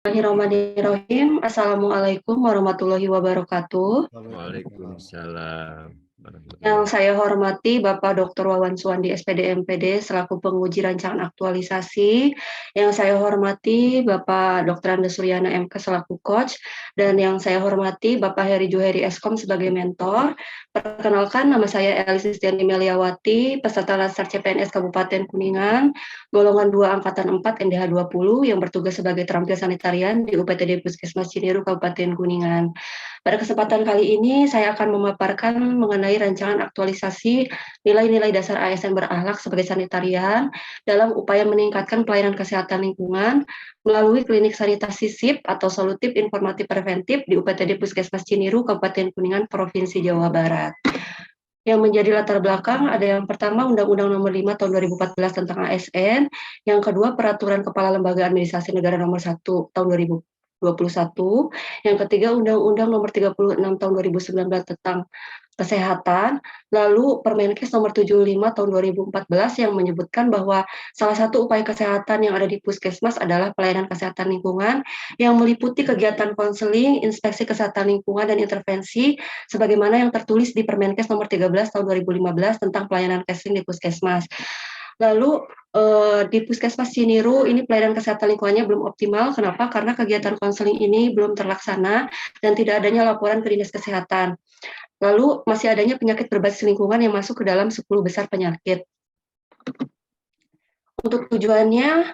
Bismillahirrahmanirrahim. Assalamualaikum warahmatullahi wabarakatuh. Waalaikumsalam Yang warahmatullahi saya hormati Bapak Dr. Wawan Suwandi SPD MPD selaku penguji rancangan aktualisasi. Yang saya hormati Bapak Dr. Andes Suryana MK selaku coach. Dan yang saya hormati Bapak Heri Juheri Eskom sebagai mentor. Perkenalkan, nama saya Elis Istiani Meliawati, peserta Latsar CPNS Kabupaten Kuningan, golongan 2 angkatan 4 NDH 20 yang bertugas sebagai terampil sanitarian di UPTD Puskesmas Cineru Kabupaten Kuningan. Pada kesempatan kali ini saya akan memaparkan mengenai rancangan aktualisasi nilai-nilai dasar ASN berakhlak sebagai sanitarian dalam upaya meningkatkan pelayanan kesehatan lingkungan melalui klinik sanitasi SIP atau solutif informatif preventif di UPTD Puskesmas Cineru Kabupaten Kuningan Provinsi Jawa Barat. Yang menjadi latar belakang ada yang pertama Undang-Undang Nomor 5 Tahun 2014 tentang ASN, yang kedua Peraturan Kepala Lembaga Administrasi Negara Nomor 1 Tahun 2021, yang ketiga Undang-Undang Nomor 36 Tahun 2019 tentang Kesehatan, lalu Permenkes Nomor 75 Tahun 2014 yang menyebutkan bahwa salah satu upaya kesehatan yang ada di Puskesmas adalah pelayanan kesehatan lingkungan yang meliputi kegiatan konseling, inspeksi kesehatan lingkungan, dan intervensi sebagaimana yang tertulis di Permenkes Nomor 13 Tahun 2015 tentang pelayanan konseling di Puskesmas. Lalu di Puskesmas Cineru ini pelayanan kesehatan lingkungannya belum optimal. Kenapa? Karena kegiatan konseling ini belum terlaksana dan tidak adanya laporan ke Dinas Kesehatan. Lalu masih adanya penyakit berbasis lingkungan yang masuk ke dalam 10 besar penyakit. Untuk tujuannya,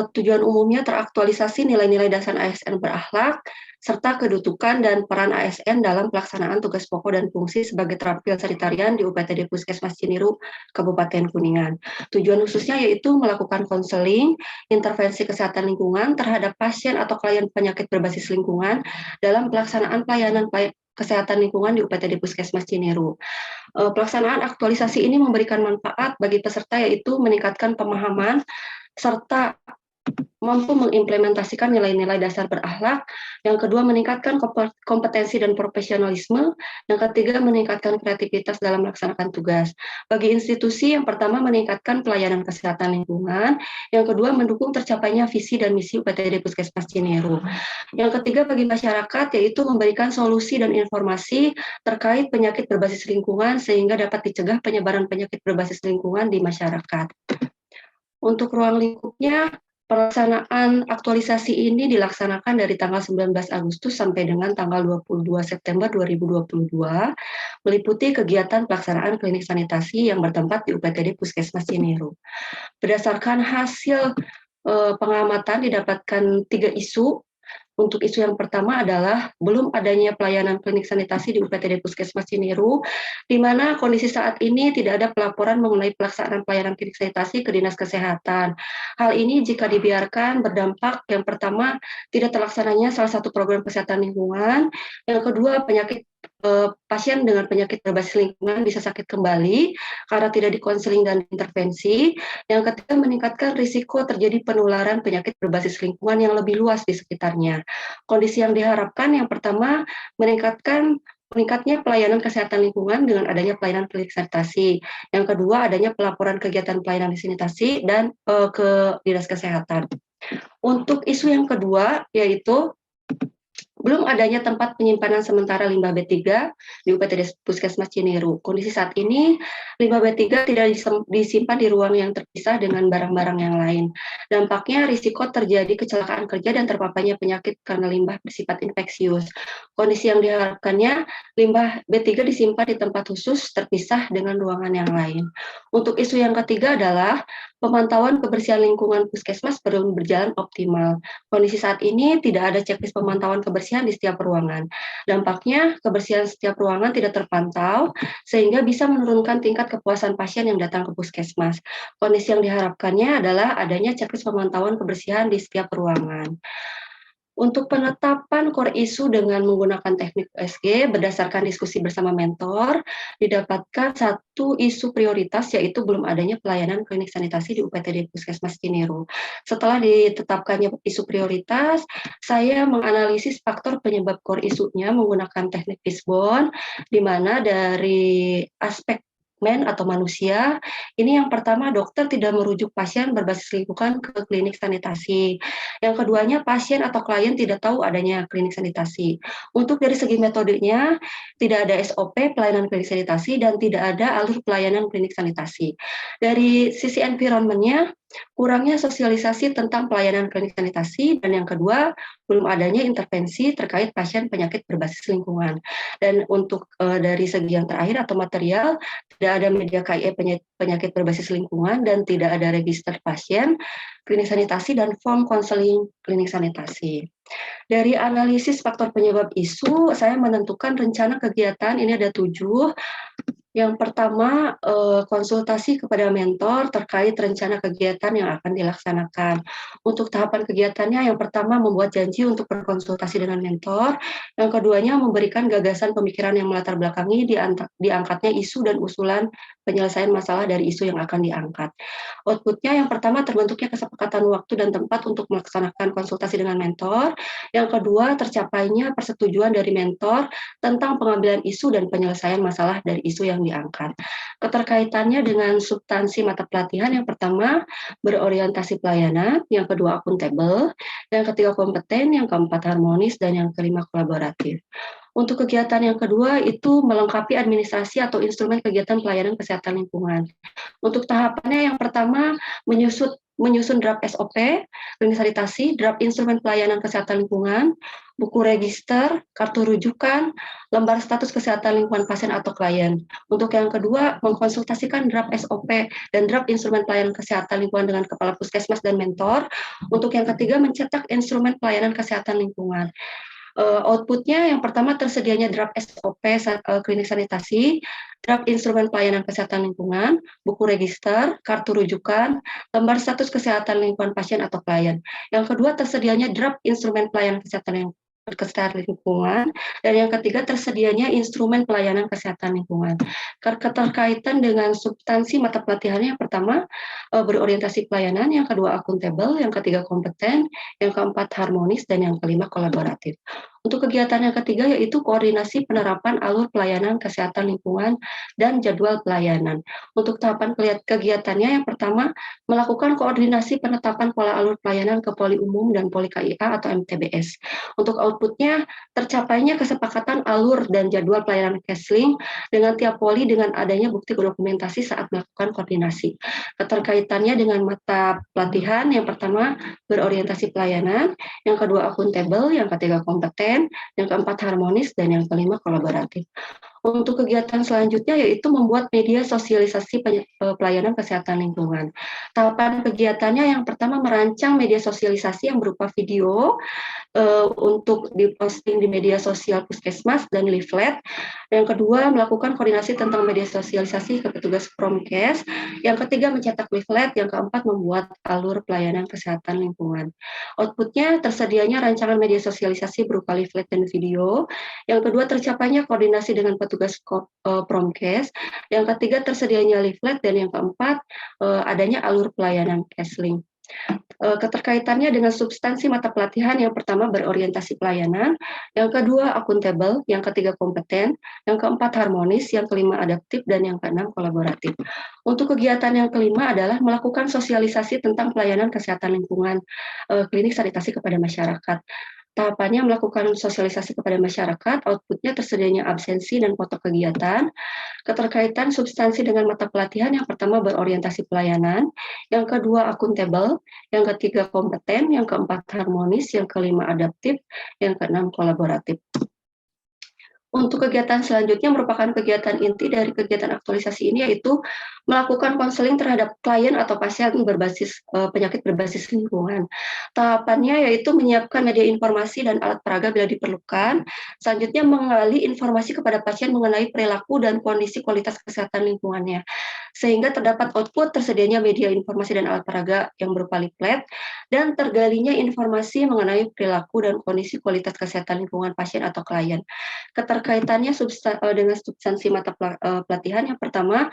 tujuan umumnya teraktualisasi nilai-nilai dasar ASN berakhlak, serta kedudukan dan peran ASN dalam pelaksanaan tugas pokok dan fungsi sebagai terampil sanitarian di UPTD Puskesmas Cineru, Kabupaten Kuningan. Tujuan khususnya yaitu melakukan konseling, intervensi kesehatan lingkungan terhadap pasien atau klien penyakit berbasis lingkungan dalam pelaksanaan pelayanan kesehatan lingkungan di UPTD Puskesmas Cineru. Pelaksanaan aktualisasi ini memberikan manfaat bagi peserta yaitu meningkatkan pemahaman serta mampu mengimplementasikan nilai-nilai dasar berakhlak, yang kedua meningkatkan kompetensi dan profesionalisme, yang ketiga meningkatkan kreativitas dalam melaksanakan tugas. Bagi institusi, yang pertama meningkatkan pelayanan kesehatan lingkungan, yang kedua mendukung tercapainya visi dan misi UPTD Puskesmas Cineru. Yang ketiga bagi masyarakat yaitu memberikan solusi dan informasi terkait penyakit berbasis lingkungan sehingga dapat dicegah penyebaran penyakit berbasis lingkungan di masyarakat. Untuk ruang lingkupnya, pelaksanaan aktualisasi ini dilaksanakan dari tanggal 19 Agustus sampai dengan tanggal 22 September 2022, meliputi kegiatan pelaksanaan klinik sanitasi yang bertempat di UPTD Puskesmas Cineru. Berdasarkan hasil pengamatan didapatkan 3 isu. Untuk isu yang pertama adalah belum adanya pelayanan klinik sanitasi di UPTD Puskesmas Cineru, di mana kondisi saat ini tidak ada pelaporan mengenai pelaksanaan pelayanan klinik sanitasi ke Dinas Kesehatan. Hal ini jika dibiarkan berdampak yang pertama tidak terlaksananya salah satu program kesehatan lingkungan, yang kedua pasien dengan penyakit berbasis lingkungan bisa sakit kembali karena tidak dikonseling dan intervensi. Yang ketiga meningkatkan risiko terjadi penularan penyakit berbasis lingkungan yang lebih luas di sekitarnya. Kondisi yang diharapkan yang pertama meningkatnya pelayanan kesehatan lingkungan dengan adanya pelayanan klinik sanitasi. Yang kedua adanya pelaporan kegiatan pelayanan sanitasi dan ke Dinas Kesehatan. Untuk isu yang kedua yaitu belum adanya tempat penyimpanan sementara limbah B3 di UPTD Puskesmas Cineru. Kondisi saat ini, limbah B3 tidak disimpan di ruang yang terpisah dengan barang-barang yang lain. Dampaknya risiko terjadi kecelakaan kerja dan terpaparnya penyakit karena limbah bersifat infeksius. Kondisi yang diharapkannya, limbah B3 disimpan di tempat khusus terpisah dengan ruangan yang lain. Untuk isu yang ketiga adalah pemantauan kebersihan lingkungan Puskesmas belum berjalan optimal. Kondisi saat ini tidak ada checklist pemantauan kebersihan di setiap ruangan. Dampaknya, kebersihan setiap ruangan tidak terpantau, sehingga bisa menurunkan tingkat kepuasan pasien yang datang ke puskesmas. Kondisi yang diharapkannya adalah adanya checklist pemantauan kebersihan di setiap ruangan. Untuk penetapan core isu dengan menggunakan teknik USG berdasarkan diskusi bersama mentor, didapatkan satu isu prioritas yaitu belum adanya pelayanan klinik sanitasi di UPTD Puskesmas Cineru. Setelah ditetapkannya isu prioritas, saya menganalisis faktor penyebab core isunya menggunakan teknik Fishbone, di mana dari aspek men atau manusia, ini yang pertama dokter tidak merujuk pasien berbasis lingkungan ke klinik sanitasi. Yang keduanya pasien atau klien tidak tahu adanya klinik sanitasi. Untuk dari segi metodenya, tidak ada SOP pelayanan klinik sanitasi dan tidak ada alur pelayanan klinik sanitasi. Dari sisi environment-nya, kurangnya sosialisasi tentang pelayanan klinik sanitasi, dan yang kedua, belum adanya intervensi terkait pasien penyakit berbasis lingkungan. Dan untuk dari segi yang terakhir atau material, tidak ada media KIE penyakit berbasis lingkungan dan tidak ada register pasien, klinik sanitasi, dan form konseling klinik sanitasi. Dari analisis faktor penyebab isu, saya menentukan rencana kegiatan, ini ada 7. Yang pertama, konsultasi kepada mentor terkait rencana kegiatan yang akan dilaksanakan. Untuk tahapan kegiatannya, yang pertama membuat janji untuk berkonsultasi dengan mentor, yang keduanya memberikan gagasan pemikiran yang melatar belakangi diangkatnya isu dan usulan penyelesaian masalah dari isu yang akan diangkat. Outputnya yang pertama terbentuknya kesepakatan waktu dan tempat untuk melaksanakan konsultasi dengan mentor, yang kedua tercapainya persetujuan dari mentor tentang pengambilan isu dan penyelesaian masalah dari isu yang diangkat. Keterkaitannya dengan substansi mata pelatihan, yang pertama berorientasi pelayanan, yang kedua akuntabel, yang ketiga kompeten, yang keempat harmonis, dan yang kelima kolaboratif. Untuk kegiatan yang kedua itu melengkapi administrasi atau instrumen kegiatan pelayanan kesehatan lingkungan. Untuk tahapannya yang pertama menyusun draft SOP, klinik sanitasi, draft instrumen pelayanan kesehatan lingkungan, buku register, kartu rujukan, lembar status kesehatan lingkungan pasien atau klien. Untuk yang kedua, mengkonsultasikan draft SOP dan draft instrumen pelayanan kesehatan lingkungan dengan kepala puskesmas dan mentor. Untuk yang ketiga, mencetak instrumen pelayanan kesehatan lingkungan. Outputnya yang pertama tersedianya draft SOP klinik sanitasi, draft instrumen pelayanan kesehatan lingkungan, buku register, kartu rujukan, lembar status kesehatan lingkungan pasien atau klien. Yang kedua tersedianya draft instrumen pelayanan kesehatan lingkungan, dan yang ketiga tersedianya instrumen pelayanan kesehatan lingkungan. Keterkaitan dengan substansi mata pelatihannya, yang pertama berorientasi pelayanan, yang kedua akuntabel, yang ketiga kompeten, yang keempat harmonis, dan yang kelima kolaboratif. Untuk kegiatan yang ketiga yaitu koordinasi penerapan alur pelayanan kesehatan lingkungan dan jadwal pelayanan. Untuk tahapan kegiatannya yang pertama melakukan koordinasi penetapan pola alur pelayanan ke poli umum dan poli KIA atau MTBS. Untuk outputnya tercapainya kesepakatan alur dan jadwal pelayanan CASLINK dengan tiap poli dengan adanya bukti dokumentasi saat melakukan koordinasi. Keterkaitannya dengan mata pelatihan, yang pertama berorientasi pelayanan, yang kedua akuntabel, yang ketiga kompeten, yang keempat harmonis, dan yang kelima kolaboratif. Untuk kegiatan selanjutnya yaitu membuat media sosialisasi pelayanan kesehatan lingkungan. Tahapan kegiatannya yang pertama merancang media sosialisasi yang berupa video untuk diposting di media sosial puskesmas dan leaflet. Yang kedua melakukan koordinasi tentang media sosialisasi ke petugas Promkes. Yang ketiga mencetak leaflet. Yang keempat membuat alur pelayanan kesehatan lingkungan. Outputnya tersedianya rancangan media sosialisasi berupa leaflet dan video. Yang kedua tercapainya koordinasi dengan petugas Promkes, yang ketiga tersedianya leaflet, dan yang keempat adanya alur pelayanan CASLINK. Keterkaitannya dengan substansi mata pelatihan, yang pertama berorientasi pelayanan, yang kedua akuntabel, yang ketiga kompeten, yang keempat harmonis, yang kelima adaptif, dan yang keenam kolaboratif. Untuk kegiatan yang kelima adalah melakukan sosialisasi tentang pelayanan kesehatan lingkungan klinik sanitasi kepada masyarakat. Tahapannya melakukan sosialisasi kepada masyarakat, outputnya tersedianya absensi dan foto kegiatan. Keterkaitan substansi dengan mata pelatihan, yang pertama berorientasi pelayanan, yang kedua akuntabel, yang ketiga kompeten, yang keempat harmonis, yang kelima adaptif, yang keenam kolaboratif. Untuk kegiatan selanjutnya merupakan kegiatan inti dari kegiatan aktualisasi ini, yaitu melakukan konseling terhadap klien atau pasien berbasis penyakit berbasis lingkungan. Tahapannya yaitu menyiapkan media informasi dan alat peraga bila diperlukan. Selanjutnya menggali informasi kepada pasien mengenai perilaku dan kondisi kualitas kesehatan lingkungannya. Sehingga terdapat output tersedianya media informasi dan alat peraga yang berupa leaflet, dan tergalinya informasi mengenai perilaku dan kondisi kualitas kesehatan lingkungan pasien atau klien. Keterkaitannya dengan substansi mata pelatihan, yang pertama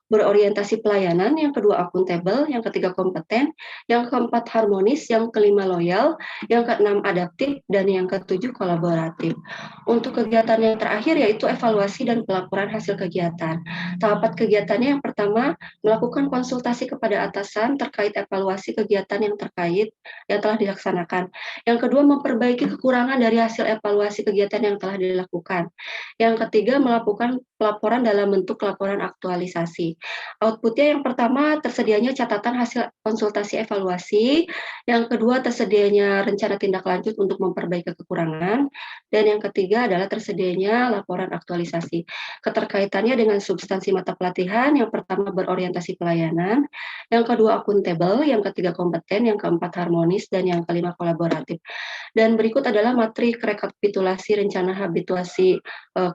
berorientasi pelayanan, yang kedua akuntabel, yang ketiga kompeten, yang keempat harmonis, yang kelima loyal, yang keenam adaptif, dan yang ketujuh kolaboratif. Untuk kegiatan yang terakhir yaitu evaluasi dan pelaporan hasil kegiatan. Tahapan kegiatannya yang pertama, melakukan konsultasi kepada atasan terkait evaluasi kegiatan yang terkait yang telah dilaksanakan. Yang kedua, memperbaiki kekurangan dari hasil evaluasi kegiatan yang telah dilakukan. Yang ketiga, melakukan pelaporan dalam bentuk laporan aktualisasi. Outputnya yang pertama, tersedianya catatan hasil konsultasi evaluasi. Yang kedua, tersedianya rencana tindak lanjut untuk memperbaiki kekurangan. Dan yang ketiga adalah tersedianya laporan aktualisasi. Keterkaitannya dengan substansi mata pelatihan, yang pertama berorientasi pelayanan, yang kedua akuntabel, yang ketiga kompeten, yang keempat harmonis, dan yang kelima kolaboratif. Dan berikut adalah materi rekapitulasi rencana habituasi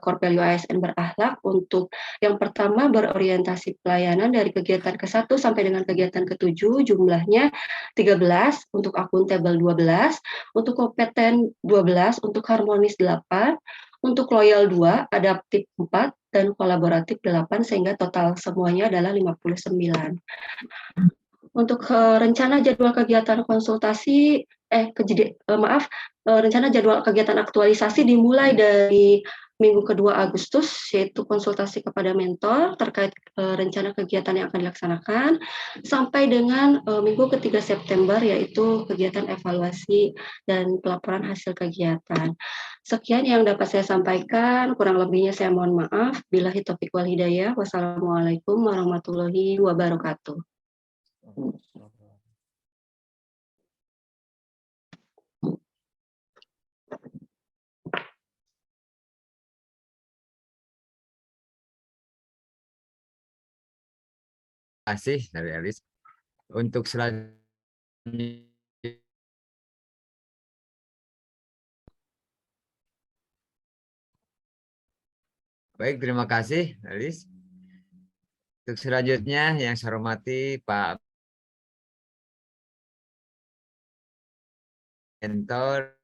core value ASN berakhlak untuk yang pertama berorientasi pelayanan dari kegiatan ke-1 sampai dengan kegiatan ke-7 jumlahnya 13, untuk akuntabel 12, untuk kompeten 12, untuk harmonis 8, untuk loyal 2, adaptif 4, dan kolaboratif 8, sehingga total semuanya adalah 59. Untuk rencana jadwal kegiatan konsultasi, rencana jadwal kegiatan aktualisasi dimulai dari minggu kedua Agustus, yaitu konsultasi kepada mentor terkait rencana kegiatan yang akan dilaksanakan, sampai dengan minggu ketiga September, yaitu kegiatan evaluasi dan pelaporan hasil kegiatan. Sekian yang dapat saya sampaikan, kurang lebihnya saya mohon maaf. Billahi taufiq wal hidayah. Wassalamualaikum warahmatullahi wabarakatuh. Kasih dari Elis. Untuk selanjutnya, baik, terima kasih Elis. Untuk selanjutnya yang saya hormati Pak Mentor,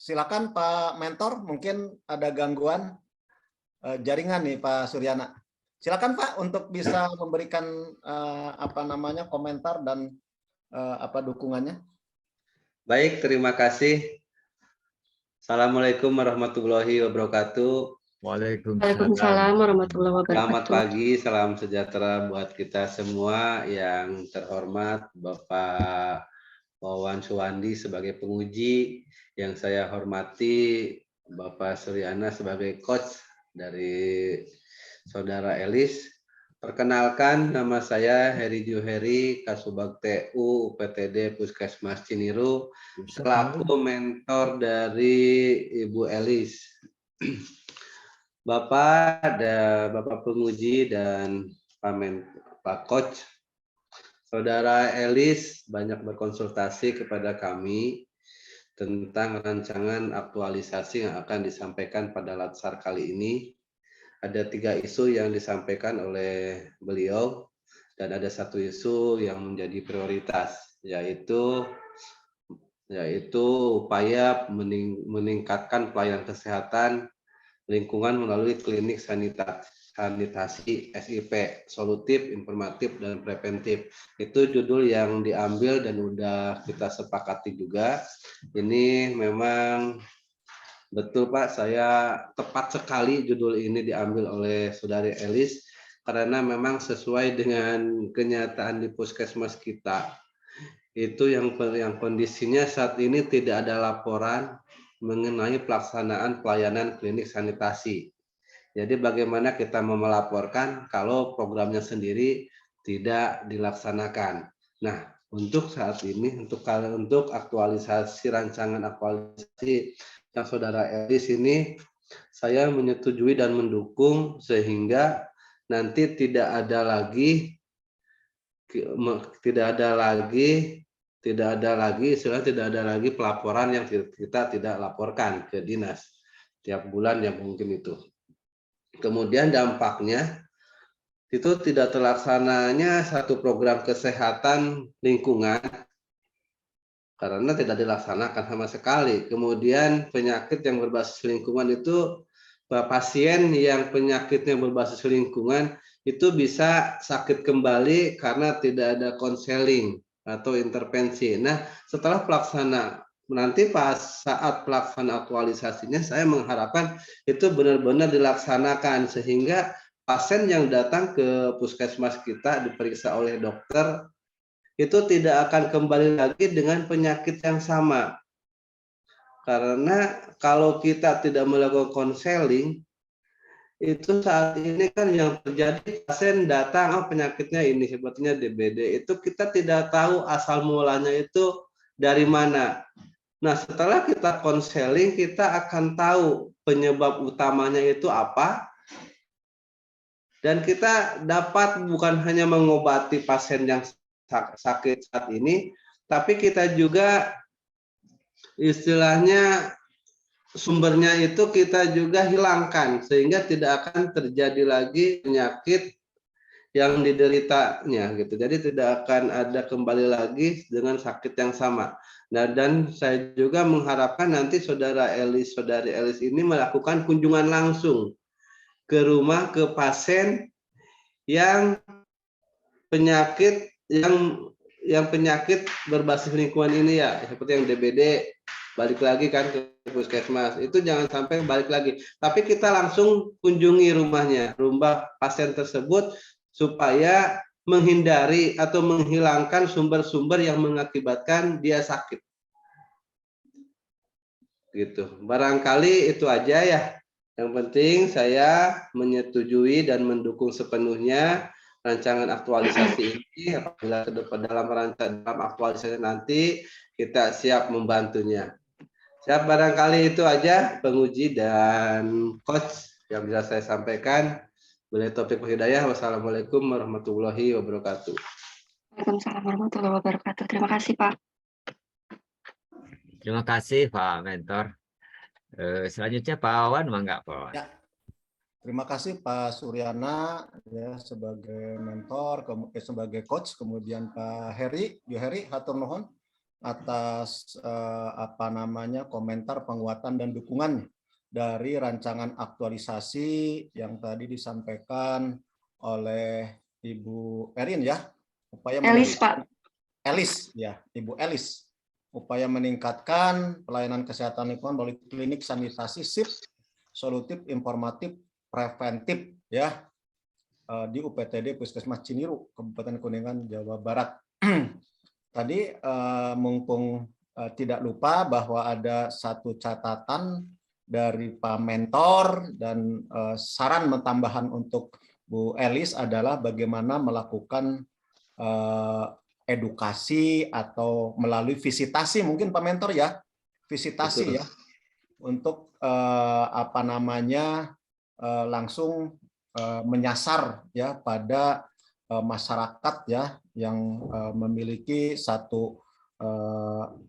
Silakan Pak Mentor, mungkin ada gangguan jaringan nih Pak Suryana. Silakan Pak untuk bisa memberikan komentar dan dukungannya. Baik, terima kasih. Assalamualaikum warahmatullahi wabarakatuh. Waalaikumsalam warahmatullahi wabarakatuh. Selamat pagi, salam sejahtera buat kita semua. Yang terhormat Bapak Wawan Suwandi sebagai penguji, yang saya hormati Bapak Suryana sebagai coach dari Saudara Elis. Perkenalkan, nama saya Heri Juheri, Kasubag TU UPTD Puskesmas Ciniru, selaku mentor dari Ibu Elis. Bapak penguji dan Pak Coach, Saudara Elis banyak berkonsultasi kepada kami tentang rancangan aktualisasi yang akan disampaikan pada latsar kali ini. Ada 3 isu yang disampaikan oleh beliau dan ada 1 isu yang menjadi prioritas, yaitu upaya meningkatkan pelayanan kesehatan lingkungan melalui klinik sanitasi SIP, solutif, informatif, dan preventif. Itu judul yang diambil dan udah kita sepakati juga. Ini memang betul Pak, saya tepat sekali judul ini diambil oleh Saudari Elis karena memang sesuai dengan kenyataan di puskesmas kita. Itu yang kondisinya saat ini tidak ada laporan mengenai pelaksanaan pelayanan klinik sanitasi. Jadi bagaimana kita mau melaporkan kalau programnya sendiri tidak dilaksanakan. Nah, untuk saat ini, untuk aktualisasi rancangan aktualisasi yang Saudara Elis ini, saya menyetujui dan mendukung sehingga nanti tidak ada lagi pelaporan yang kita tidak laporkan ke dinas tiap bulan yang mungkin itu. Kemudian dampaknya itu tidak terlaksananya satu program kesehatan lingkungan karena tidak dilaksanakan sama sekali. Kemudian penyakit yang berbasis lingkungan itu, pasien yang penyakitnya berbasis lingkungan itu bisa sakit kembali karena tidak ada konseling atau intervensi. Nah, setelah pelaksana nanti pas saat pelaksana aktualisasinya, saya mengharapkan itu benar-benar dilaksanakan sehingga pasien yang datang ke puskesmas kita diperiksa oleh dokter itu tidak akan kembali lagi dengan penyakit yang sama. Karena kalau kita tidak melakukan konseling, itu saat ini kan yang terjadi pasien datang, oh penyakitnya ini, sebetulnya DBD, itu kita tidak tahu asal mulanya itu dari mana. Nah, setelah kita konseling, kita akan tahu penyebab utamanya itu apa, dan kita dapat bukan hanya mengobati pasien yang sakit saat ini, tapi kita juga istilahnya sumbernya itu kita juga hilangkan sehingga tidak akan terjadi lagi penyakit yang dideritanya gitu. Jadi tidak akan ada kembali lagi dengan sakit yang sama. Nah, dan saya juga mengharapkan nanti saudari Elis ini melakukan kunjungan langsung ke rumah ke pasien yang penyakit penyakit berbasis lingkungan ini ya, seperti yang DBD, balik lagi kan ke puskesmas, itu jangan sampai balik lagi. Tapi kita langsung kunjungi rumah pasien tersebut supaya menghindari atau menghilangkan sumber-sumber yang mengakibatkan dia sakit. Gitu. Barangkali itu aja ya. Yang penting saya menyetujui dan mendukung sepenuhnya rancangan aktualisasi ini. Apabila ke depan dalam aktualisasi nanti kita siap membantunya. Siap, barangkali itu aja penguji dan coach yang bisa saya sampaikan. Billahi taufiq wal hidayah. Wassalamualaikum warahmatullahi wabarakatuh. Waalaikumsalam warahmatullahi wabarakatuh. Terima kasih, Pak. Terima kasih Pak Mentor. Selanjutnya Pak Awan, mangga Pak Awan. Ya. Terima kasih Pak Suryana ya sebagai mentor, sebagai coach, kemudian Pak Heri, hatur nuhun atas komentar, penguatan dan dukungan dari rancangan aktualisasi yang tadi disampaikan oleh Ibu Erin ya, upaya Elis, Pak. Elis ya, Ibu Elis, upaya meningkatkan pelayanan kesehatan lingkungan melalui klinik sanitasi SIP, solutif, informatif, preventif ya di UPTD Puskesmas Ciniru, Kabupaten Kuningan, Jawa Barat. Tadi mumpung tidak lupa bahwa ada satu catatan dari Pak Mentor dan saran tambahan untuk Bu Elis adalah bagaimana melakukan edukasi atau melalui visitasi, mungkin Pak Mentor ya, visitasi. Betul. Ya, untuk langsung menyasar ya pada masyarakat ya yang memiliki satu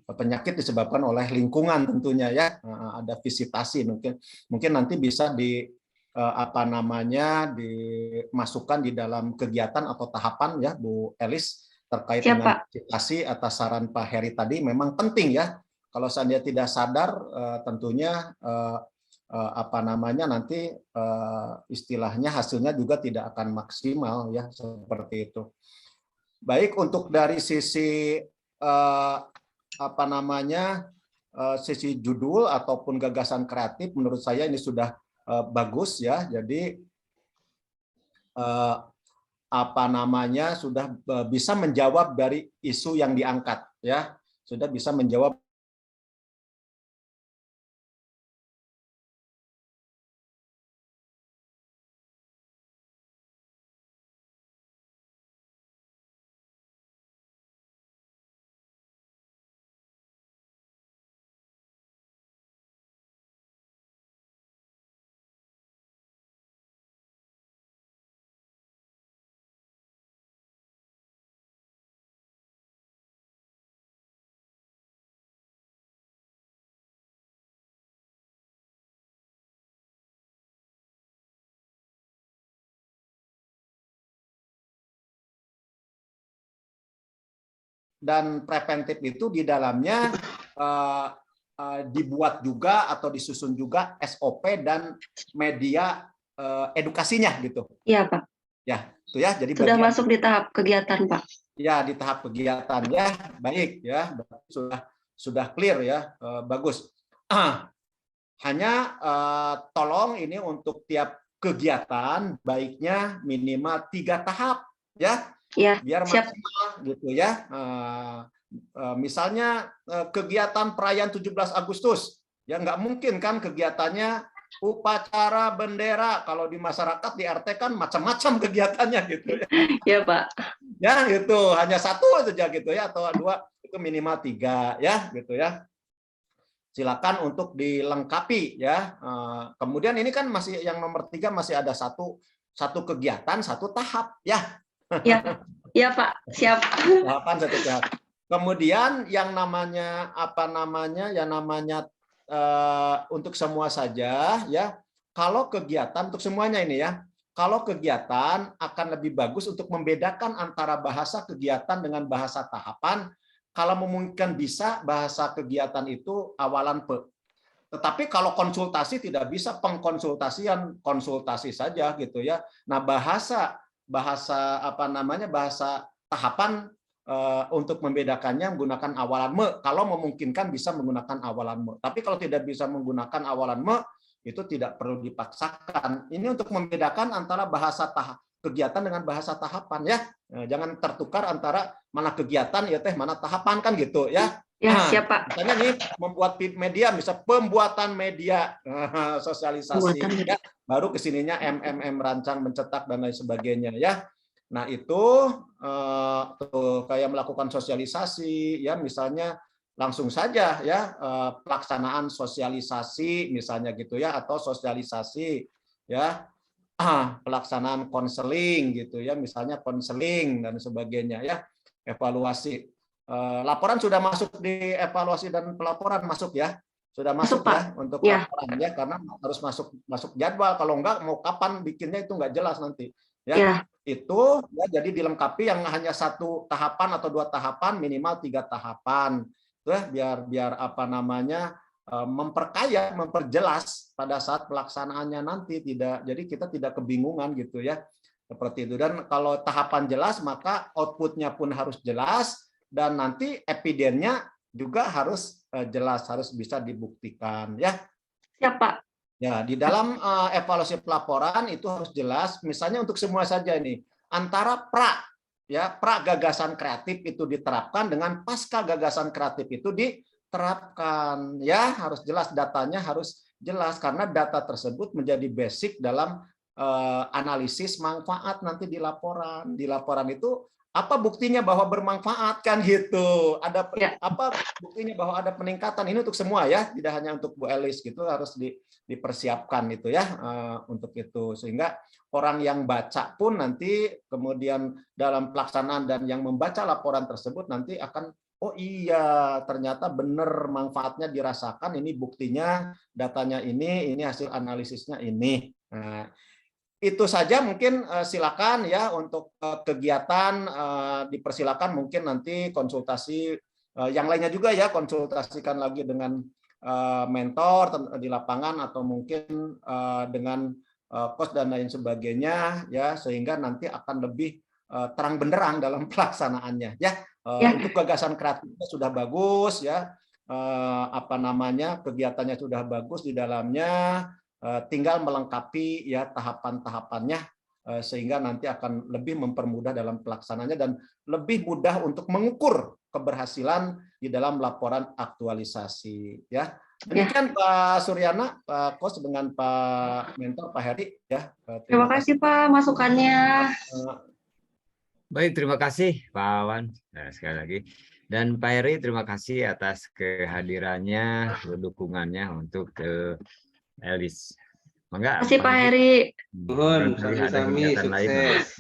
penyakit disebabkan oleh lingkungan tentunya ya. Ada visitasi, mungkin nanti bisa dimasukkan di dalam kegiatan atau tahapan ya Bu Elis terkait dengan visitasi atas saran Pak Heri tadi. Memang penting ya, kalau seandainya tidak sadar tentunya nanti istilahnya hasilnya juga tidak akan maksimal ya, seperti itu. Baik, untuk dari sisi sisi judul ataupun gagasan kreatif, menurut saya ini sudah bagus ya. Jadi sudah bisa menjawab dari isu yang diangkat ya, sudah bisa menjawab dan preventif itu di dalamnya dibuat juga atau disusun juga SOP dan media edukasinya gitu. Iya, Pak. Ya, itu ya. Jadi Sudah bagian masuk di tahap kegiatan, Pak. ya di tahap kegiatan ya, baik ya, berarti sudah clear ya, bagus. Hanya tolong ini untuk tiap kegiatan baiknya minimal 3 tahap ya, Ya, biar siap. maksimal gitu ya. Misalnya kegiatan perayaan 17 Agustus, ya nggak mungkin kan kegiatannya upacara bendera, kalau di masyarakat di RT kan macam-macam kegiatannya gitu ya. Ya, Pak. Ya gitu, hanya 1 saja gitu ya, atau 2, itu minimal 3 ya gitu ya. Silakan untuk dilengkapi ya. Kemudian ini kan masih yang nomor 3 masih ada satu kegiatan 1 tahap ya. Ya, Pak. Siap. Tahapan 1 tahap. Kemudian yang namanya untuk semua saja ya. Kalau kegiatan untuk semuanya ini ya. Kalau kegiatan akan lebih bagus untuk membedakan antara bahasa kegiatan dengan bahasa tahapan. Kalau memungkinkan bisa bahasa kegiatan itu awalan P. Tetapi kalau konsultasi tidak bisa, pengkonsultasian konsultasi saja gitu ya. Nah, bahasa tahapan untuk membedakannya menggunakan awalan me. Kalau memungkinkan bisa menggunakan awalan me. Tapi kalau tidak bisa menggunakan awalan me, itu tidak perlu dipaksakan. Ini untuk membedakan antara bahasa kegiatan dengan bahasa tahapan ya. Jangan tertukar antara mana kegiatan ya teh mana tahapan kan gitu ya. Ya, siap, Pak. Misalnya nih membuat media, bisa pembuatan media sosialisasi ya. Baru kesininya MMM rancang mencetak dan lain sebagainya ya. Nah, itu kayak melakukan sosialisasi ya, misalnya langsung saja ya pelaksanaan sosialisasi misalnya gitu ya, atau sosialisasi ya, pelaksanaan konseling gitu ya, misalnya konseling dan sebagainya ya, evaluasi. Laporan sudah masuk di evaluasi dan pelaporan masuk ya, sudah masuk ya untuk laporan ya, karena harus masuk jadwal, kalau enggak mau kapan bikinnya itu enggak jelas nanti ya. Itu ya, jadi dilengkapi yang hanya 1 tahapan atau 2 tahapan, minimal 3 tahapan ya, biar apa namanya memperkaya, memperjelas pada saat pelaksanaannya nanti, jadi kita tidak kebingungan gitu ya, seperti itu. Dan kalau tahapan jelas maka outputnya pun harus jelas, dan nanti evidennya juga harus jelas, harus bisa dibuktikan ya. Siap, Pak. Ya, di dalam evaluasi pelaporan itu harus jelas, misalnya untuk semua saja ini, antara pra gagasan kreatif itu diterapkan dengan pasca gagasan kreatif itu diterapkan ya, harus jelas, datanya harus jelas, karena data tersebut menjadi basic dalam analisis manfaat nanti di laporan. Di laporan itu apa buktinya bahwa bermanfaat kan gitu, ada apa buktinya bahwa ada peningkatan, ini untuk semua ya, tidak hanya untuk Bu Elis gitu, harus dipersiapkan itu ya, untuk itu, sehingga orang yang baca pun nanti kemudian dalam pelaksanaan dan yang membaca laporan tersebut nanti akan, oh iya ternyata benar manfaatnya dirasakan, ini buktinya, datanya ini hasil analisisnya ini. Nah, itu saja mungkin, silakan ya untuk kegiatan, dipersilakan mungkin nanti konsultasi yang lainnya juga ya, konsultasikan lagi dengan mentor di lapangan, atau mungkin dengan coach dan lain sebagainya ya, sehingga nanti akan lebih terang benderang dalam pelaksanaannya ya. Untuk gagasan kreatifnya sudah bagus ya, apa namanya, kegiatannya sudah bagus di dalamnya, tinggal melengkapi ya tahapan-tahapannya, sehingga nanti akan lebih mempermudah dalam pelaksanaannya dan lebih mudah untuk mengukur keberhasilan di dalam laporan aktualisasi ya. Demikian Pak Suryana, Pak Kos dengan Pak Mentor, Pak Heri ya. Terima kasih Pak masukannya. Baik, terima kasih Pak Awan sekali lagi. Dan Pak Heri, terima kasih atas kehadirannya, dukungannya untuk Elis. Terima kasih Pak Heri. Sami, sukses.